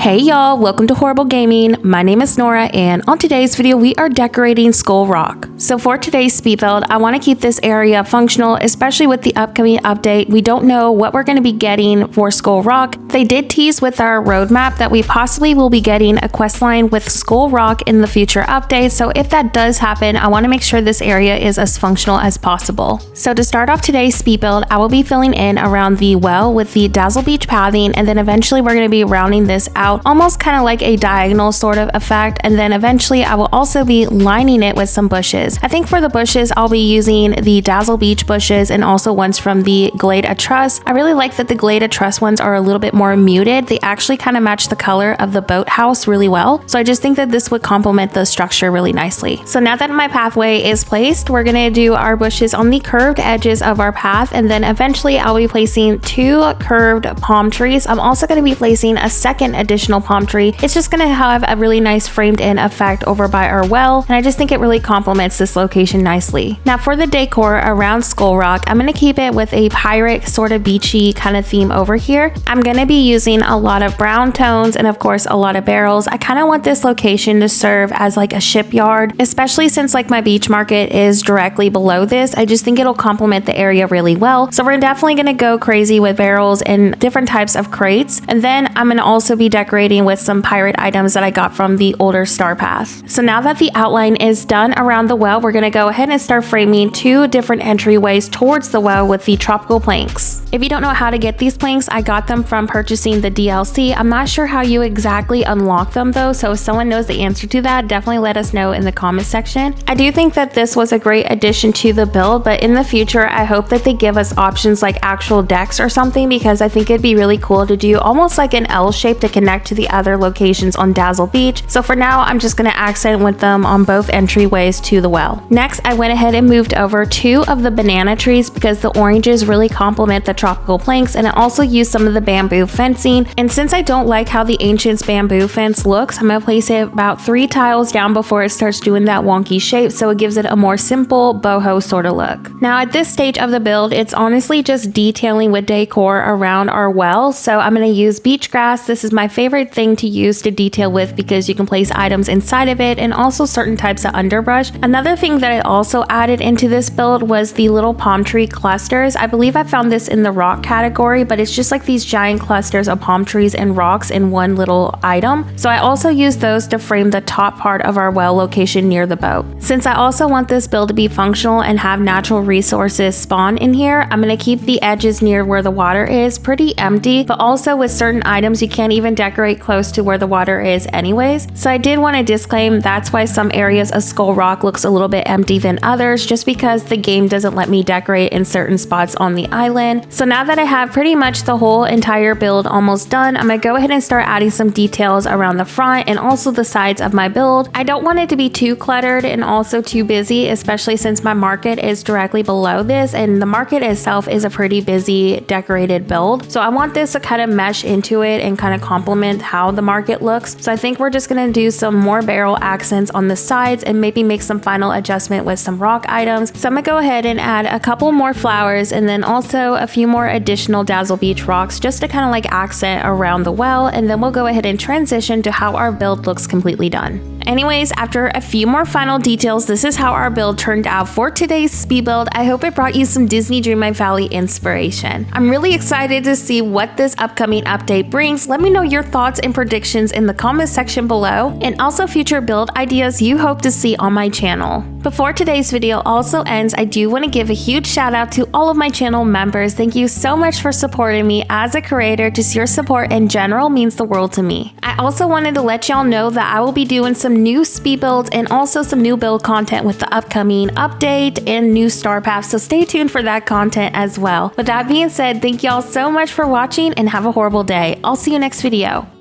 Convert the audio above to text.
Hey y'all, welcome to Horrible Gaming. My name is Nora, and on today's video we are decorating Skull Rock. So for today's speed build, I want to keep this area functional, especially with the upcoming update. We don't know what we're going to be getting for Skull Rock. They did tease with our roadmap that we possibly will be getting a quest line with Skull Rock in the future updates. So if that does happen, I want to make sure this area is as functional as possible. So to start off today's speed build, I will be filling in around the well with the Dazzle Beach pathing, and then eventually we're going to be rounding this out almost kind of like a diagonal sort of effect, and then eventually I will also be lining it with some bushes. I think for the bushes I'll be using the Dazzle Beach bushes and also ones from the Glade Truss. I really like that the Glade Truss ones are a little bit more muted. They actually kind of match the color of the boathouse really well, so I just think that this would complement the structure really nicely. So now that my pathway is placed, we're going to do our bushes on the curved edges of our path, and then eventually I'll be placing two curved palm trees. I'm also going to be placing a second additional palm tree. It's just going to have a really nice framed in effect over by our well, and I just think it really complements this location nicely. Now for the decor around Skull Rock, I'm going to keep it with a pirate sort of beachy kind of theme over here. I'm going to be using a lot of brown tones and of course a lot of barrels. I kind of want this location to serve as like a shipyard, especially since like my beach market is directly below this. I just think it'll complement the area really well. So we're definitely going to go crazy with barrels and different types of crates, and then I'm going to also be decorating with some pirate items that I got from the older star path. So now that the outline is done around the well, we're going to go ahead and start framing two different entryways towards the well with the tropical planks. If you don't know how to get these planks, I got them from purchasing the DLC. I'm not sure how you exactly unlock them though, so if someone knows the answer to that, definitely let us know in the comment section. I do think that this was a great addition to the build, but in the future I hope that they give us options like actual decks or something, because I think it'd be really cool to do almost like an L shape to connect to the other locations on Dazzle Beach. So for now I'm just going to accent with them on both entryways to the well. Next I went ahead and moved over two of the banana trees because the oranges really complement the tropical planks, and I also used some of the bamboo fencing. And since I don't like how the Ancients bamboo fence looks, I'm going to place it about 3 tiles down before it starts doing that wonky shape, so it gives it a more simple boho sort of look. Now at this stage of the build, it's honestly just detailing with decor around our well. So I'm going to use beach grass. This is my favorite thing to use to detail with because you can place items inside of it, and also certain types of underbrush. Another thing that I also added into this build was the little palm tree clusters. I believe I found this in the rock category, but it's just like these giant clusters of palm trees and rocks in one little item. So I also used those to frame the top part of our well location near the boat. Since I also want this build to be functional and have natural resources spawn in here, I'm going to keep the edges near where the water is pretty empty, but also with certain items you can't even decorate close to where the water is anyways. So I did want to disclaim that's why some areas of Skull Rock looks a little bit empty than others, just because the game doesn't let me decorate in certain spots on the island. So now that I have pretty much the whole entire build almost done, I'm gonna go ahead and start adding some details around the front and also the sides of my build. I don't want it to be too cluttered and also too busy, especially since my market is directly below this, and the market itself is a pretty busy decorated build. So I want this to kind of mesh into it and kind of complement how the market looks. So I think we're just going to do some more barrel accents on the sides and maybe make some final adjustment with some rock items. So I'm going to go ahead and add a couple more flowers and then also a few more additional Dazzle Beach rocks just to kind of like accent around the well, and then we'll go ahead and transition to how our build looks completely done. Anyways, after a few more final details, this is how our build turned out for today's speed build. I hope it brought you some Disney Dreamlight Valley inspiration. I'm really excited to see what this upcoming update brings. Let me know your thoughts and predictions in the comment section below, and also future build ideas you hope to see on my channel. Before today's video also ends, I do want to give a huge shout out to all of my channel members. Thank you so much for supporting me as a creator. Just your support in general means the world to me. I also wanted to let y'all know that I will be doing some new speed builds and also some new build content with the upcoming update and new star path, so stay tuned for that content as well. With that being said, thank y'all so much for watching and have a horrible day. I'll see you next video.